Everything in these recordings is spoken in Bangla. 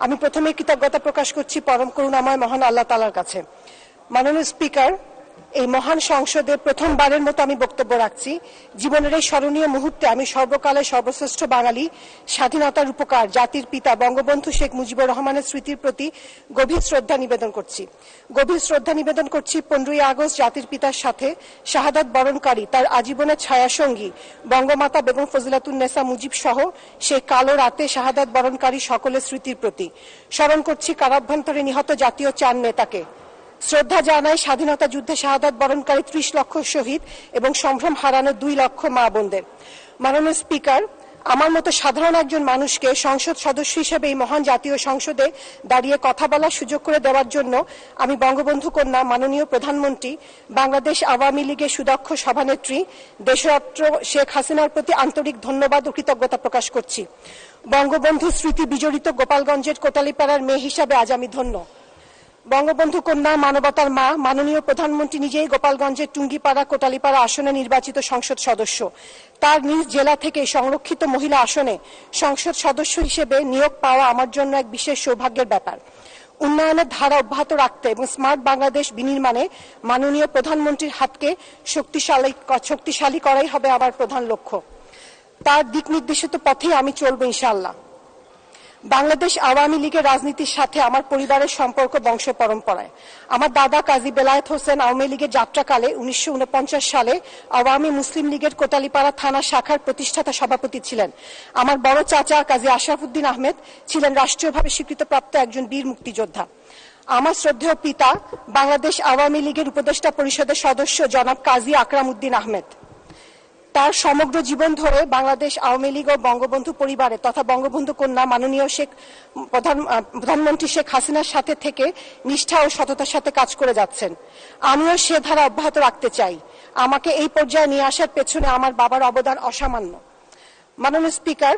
আমি প্রথমে কৃতজ্ঞতা প্রকাশ করছি পরম করুণাময় মহান আল্লাহ তাআলার কাছে। মাননীয় স্পিকার, এই মহান সংসদে প্রথমবারের মতো আমি বক্তব্য রাখছি। জীবনের এই স্মরণীয় মুহূর্তে আমি সর্বকালের সর্বশ্রেষ্ঠ বাঙালি, স্বাধীনতার রূপকার, জাতির পিতা বঙ্গবন্ধু শেখ মুজিবুর রহমানের স্মৃতির প্রতি গভীর শ্রদ্ধা নিবেদন করছি। 15ই আগস্ট জাতির পিতার সাথে শাহাদাত বরণকারী তার আজীবনের ছায়াসঙ্গী বঙ্গমাতা বেগম ফজিলাতুন্নেসা মুজিব সহ সেই কালো রাতে শাহাদাত বরণকারী সকলের স্মৃতির প্রতি স্মরণ করছি কারাভ্যন্তরে নিহত জাতীয় 4 নেতাকে। শ্রদ্ধা জানাই স্বাধীনতা যুদ্ধে শাহাদাত বরণকারী 30 লক্ষ শহীদ এবং সম্ভ্রম হারানো 2 লক্ষ মা বোনদের। মাননীয় স্পিকার, আমার মতো সাধারণ একজন মানুষকে সংসদ সদস্য হিসেবে এই মহান জাতীয় সংসদে দাঁড়িয়ে কথা বলার সুযোগ করে দেওয়ার জন্য আমি বঙ্গবন্ধু কন্যা মাননীয় প্রধানমন্ত্রী, বাংলাদেশ আওয়ামী লীগের সুদক্ষ সভানেত্রী দেশরত্ন শেখ হাসিনার প্রতি আন্তরিক ধন্যবাদ ও কৃতজ্ঞতা প্রকাশ করছি। বঙ্গবন্ধু স্মৃতি বিজড়িত গোপালগঞ্জের কোটালীপাড়ার মেয়ে হিসাবে আজ আমি ধন্য। বঙ্গবন্ধু কন্যা, মানবতার মা, মাননীয় প্রধানমন্ত্রী নিজেই গোপালগঞ্জের টুঙ্গিপাড়া কোটালীপাড়া আসনে নির্বাচিত সংসদ সদস্য। তার নিজ জেলা থেকে সংরক্ষিত মহিলা আসনে সংসদ সদস্য হিসেবে নিয়োগ পাওয়া আমার জন্য এক বিশেষ সৌভাগ্যের ব্যাপার। উন্নয়নের ধারা অব্যাহত রাখতে এবং স্মার্ট বাংলাদেশ বিনির্মাণে মাননীয় প্রধানমন্ত্রীর হাতকে শক্তিশালী করাই হবে আমার প্রধান লক্ষ্য। তার দিক নির্দেশিত পথেই আমি চলব ইনশাআল্লাহ। বাংলাদেশ আওয়ামী লীগের রাজনীতির সাথে আমার পরিবারের সম্পর্ক বংশ পরম্পরায়। আমার দাদা কাজী বেলায়েত হোসেন আওয়ামী লীগের যাত্রাকালে 1949 সালে আওয়ামী মুসলিম লীগের কোটালীপাড়া থানা শাখার প্রতিষ্ঠাতা সভাপতি ছিলেন। আমার বড় চাচা কাজী আশরাফুদ্দিন আহমেদ ছিলেন রাষ্ট্রীয়ভাবে স্বীকৃতপ্রাপ্ত একজন বীর মুক্তিযোদ্ধা। আমার শ্রদ্ধেয় পিতা বাংলাদেশ আওয়ামী লীগের উপদেষ্টা পরিষদের সদস্য জনাব কাজী আকরাম উদ্দিন আহমেদ। তার সমগ্র জীবন ধরে বাংলাদেশ আওয়ামী লীগ ও বঙ্গবন্ধু পরিবারে তথা বঙ্গবন্ধু কন্যা মাননীয় প্রধানমন্ত্রী শেখ হাসিনার সাথে থেকে নিষ্ঠা ও সততার সাথে কাজ করে যাচ্ছেন। আমিও সে ধারা অব্যাহত রাখতে চাই। আমাকে এই পর্যায়ে নিয়ে আসার পেছনে আমার বাবার অবদান অসামান্য। মাননীয় স্পিকার,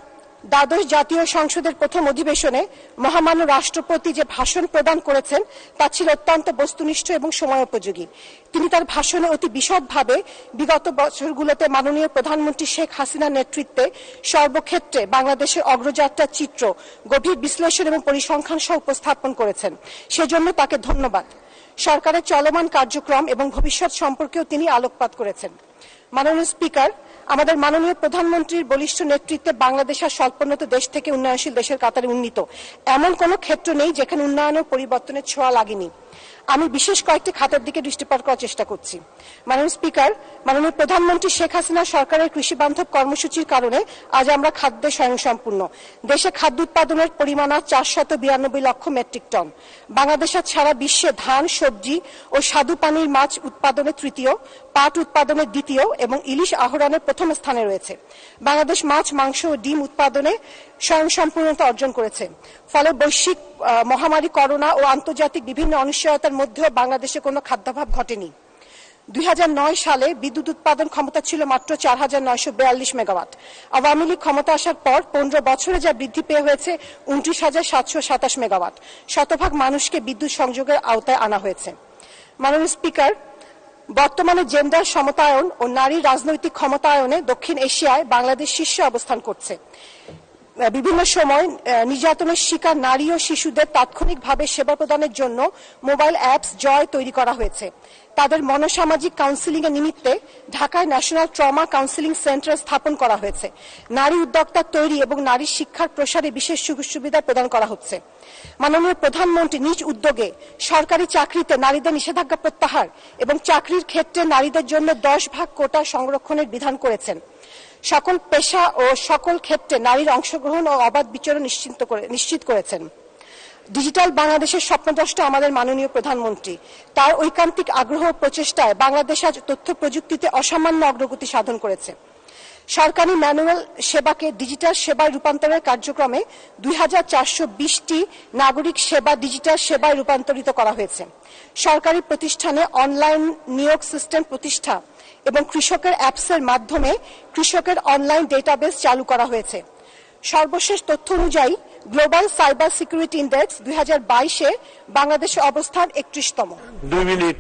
দ্বাদশ জাতীয় সংসদের প্রথম অধিবেশনে মহামান্য রাষ্ট্রপতি যে ভাষণ প্রদান করেছেন তা ছিল অত্যন্ত বস্তুনিষ্ঠ এবং সময়োপযোগী। তিনি তার ভাষণে অতি বিশদভাবে বিগত বছরগুলোতে মাননীয় প্রধানমন্ত্রী শেখ হাসিনার নেতৃত্বে সর্বক্ষেত্রে বাংলাদেশের অগ্রযাত্রার চিত্র গভীর বিশ্লেষণ এবং পরিসংখ্যান সহ উপস্থাপন করেছেন। সেজন্য তাকে ধন্যবাদ। সরকারের চলমান কার্যক্রম এবং ভবিষ্যৎ সম্পর্কেও তিনি আলোকপাত করেছেন। মাননীয় স্পিকার, আমাদের মাননীয় প্রধানমন্ত্রীর বলিষ্ঠ নেতৃত্বে বাংলাদেশ আর স্বল্পোন্নত দেশ থেকে উন্নয়নশীল দেশের কাতারে উন্নীত এমন কোনো ক্ষেত্র নেই যেখানে উন্নয়ন ও পরিবর্তনের ছোঁয়া লাগেনি। আমি বিশেষ কয়েকটি খাতের দিকে দৃষ্টিপাত করার চেষ্টা করছি। মাননীয় স্পিকার, মাননীয় প্রধানমন্ত্রী শেখ হাসিনা সরকারের কৃষি বান্ধব কর্মসূচির কারণে আজ আমরা খাদ্যে স্বয়ংসম্পূর্ণ। দেশে খাদ্য উৎপাদনের পরিমাণ 492 লক্ষ মেট্রিক টন। বাংলাদেশ ছাড়া বিশ্বে ধান, সবজি ও স্বাদু পানির মাছ উৎপাদনে তৃতীয়, পাট উৎপাদনে দ্বিতীয় এবং ইলিশ আহরণে প্রথম স্থানে রয়েছে। বাংলাদেশ মাছ, মাংস ও ডিম উৎপাদনে স্বয়ংসম্পূর্ণতা অর্জন করেছে। ফলে বৈশ্বিক মহামারী করোনা ও আন্তর্জাতিক বিভিন্ন অনিশ্চয়তার মধ্যেও বাংলাদেশে কোনো খাদ্যাভাব ঘটেনি। 2009 সালে বিদ্যুৎ উৎপাদন ক্ষমতা ছিল মাত্র 4942 মেগাওয়াট। আওয়ামী লীগ ক্ষমতা আসার পর 15 বছরে যা বৃদ্ধি পেয়ে হয়েছে 29,727 মেগাওয়াট। শতভাগ মানুষকে বিদ্যুৎ সংযোগের আওতায় আনা হয়েছে। মাননীয় স্পিকার, বর্তমানে জেন্ডার সমতায়ন ও নারী রাজনৈতিক ক্ষমতায়নে দক্ষিণ এশিয়ায় বাংলাদেশ শীর্ষে অবস্থান করছে। বিভিন্ন সময় নির্যাতনের শিকার নারী ও শিশুদের তাৎক্ষণিকভাবে সেবা প্রদানের জন্য মোবাইল অ্যাপস জয় তৈরি করা হয়েছে। তাদের মনোসামাজিক কাউন্সিলিং এর নিমিত্তে ঢাকায় ন্যাশনাল ট্রমা কাউন্সিলিং সেন্টার স্থাপন করা হয়েছে। নারী উদ্যোক্তা তৈরি এবং নারী শিক্ষার প্রসারে বিশেষ সুযোগ সুবিধা প্রদান করা হচ্ছে। মাননীয় প্রধানমন্ত্রী নিজ উদ্যোগে সরকারি চাকরিতে নারীদের নিষেধাজ্ঞা প্রত্যাহার এবং চাকরির ক্ষেত্রে নারীদের জন্য 10% কোটা সংরক্ষণের বিধান করেছেন। সকল পেশা ও সকল ক্ষেত্রে নারীর অংশগ্রহণ ও অবাধ বিচরণ নিশ্চিত করেছেন। ডিজিটাল বাংলাদেশের স্বপ্নদ্রষ্টা আমাদের মাননীয় প্রধানমন্ত্রী। তার ঐকান্তিক আগ্রহ ও প্রচেষ্টায় বাংলাদেশ আজ তথ্য প্রযুক্তিতে অসামান্য অগ্রগতি সাধন করেছে। সরকারি ম্যানুয়াল সেবাকে ডিজিটাল সেবায় রূপান্তরের কার্যক্রমে 2420টি নাগরিক সেবা ডিজিটাল সেবায় রূপান্তরিত করা হয়েছে। সরকারি প্রতিষ্ঠানে অনলাইন নিয়োগ সিস্টেম প্রতিষ্ঠা এবং কৃষকের অ্যাপসের মাধ্যমে কৃষকের অনলাইন ডেটাবেস চালু করা হয়েছে। সর্বশেষ তথ্য অনুযায়ী গ্লোবাল সাইবার সিকিউরিটি ইন্ডেক্স 2022-এ বাংলাদেশের অবস্থান 31তম। 2 মিনিট।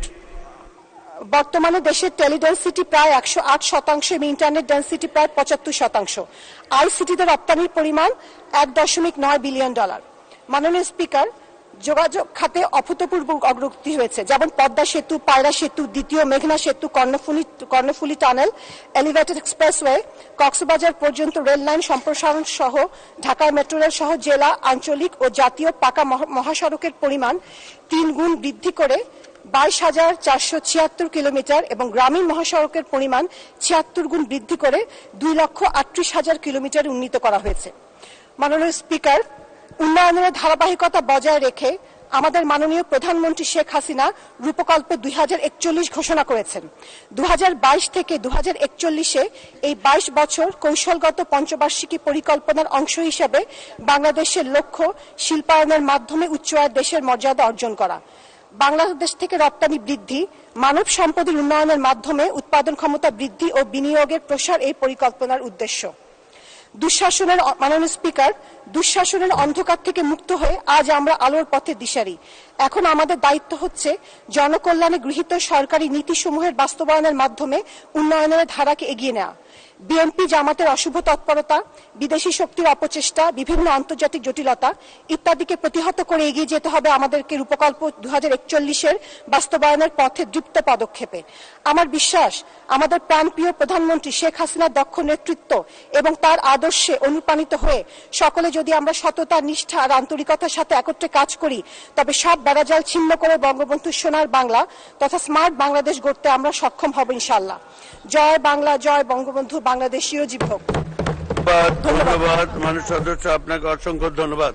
বর্তমানে দেশের টেলিডেন্সিটি প্রায় 108% এবং ইন্টারনেট ডেন্সিটি প্রায় 75%। আইসিটিতে রপ্তানির পরিমাণ $1.9 বিলিয়ন। মাননীয় স্পিকার, যোগাযোগ খাতে অভূতপূর্ব অগ্রগতি হয়েছে, যেমন পদ্মা সেতু, পায়রা সেতু, দ্বিতীয় মেঘনা সেতু, Karnaphuli tunnel, elevated expressway, Cox's Bazar পর্যন্ত রেল লাইন সম্প্রসারণ সহ ঢাকার মেট্রো রেল সহ জেলা, আঞ্চলিক ও জাতীয় পাকা মহাসড়কের পরিমাণ 3 গুণ বৃদ্ধি করে 22,476 কিলোমিটার এবং গ্রামীণ মহাসড়কের পরিমাণ 76 গুণ বৃদ্ধি করে 2,38,000 কিলোমিটার উন্নীত করা হয়েছে। মাননীয় স্পিকার, উন্নয়নের ধারাবাহিকতা বজায় রেখে আমাদের মাননীয় প্রধানমন্ত্রী শেখ হাসিনা রূপকল্প 2041 ঘোষণা করেছেন। 2022 থেকে 2041-এ এই 22 বছর কৌশলগত পঞ্চবার্ষিকী পরিকল্পনার অংশ হিসেবে বাংলাদেশের লক্ষ্য শিল্পায়নের মাধ্যমে উচ্চ আয়ের দেশের মর্যাদা অর্জন করা, বাংলাদেশ থেকে রপ্তানি বৃদ্ধি, মানব সম্পদের উন্নয়নের মাধ্যমে উৎপাদন ক্ষমতা বৃদ্ধি ও বিনিয়োগের প্রসার এই পরিকল্পনার উদ্দেশ্য। মাননীয় স্পিকার, দুঃশাসনের অন্ধকার থেকে মুক্ত হয়ে আজ আমরা আলোর পথে দিশারি। এখন আমাদের দায়িত্ব হচ্ছে জনকল্যাণে গৃহীত সরকারি নীতিসমূহের বাস্তবায়নের মাধ্যমে উন্নয়নের ধারাকে এগিয়ে নেওয়া। বিএনপি জামাতের অশুভ তৎপরতা, বিদেশি শক্তির অপচেষ্টা, বিভিন্ন আন্তর্জাতিক জটিলতা ইত্যাদিকে প্রতিহত করে এগিয়ে যেতে হবে আমাদেরকে রূপকল্প 2041-এর বাস্তবায়নের পথে দ্রুত পদক্ষেপে। আমার বিশ্বাস, আমাদের প্রাণপ্রিয় প্রধানমন্ত্রী শেখ হাসিনার দক্ষ নেতৃত্ব এবং তার আদর্শে অনুপ্রাণিত হয়ে সকলে যদি আমরা সততা, নিষ্ঠা আর আন্তরিকতার সাথে একত্রে কাজ করি, তবে সব বেড়াজাল ছিন্ন করে বঙ্গবন্ধু সোনার বাংলা তথা স্মার্ট বাংলাদেশ গড়তে আমরা সক্ষম হব ইনশাআল্লাহ। জয় বাংলা, জয় বঙ্গবন্ধু, বাংলাদেশ চিরজীবী হোক। ধন্যবাদ মাননীয় সদস্য, আপনাকে অসংখ্য ধন্যবাদ।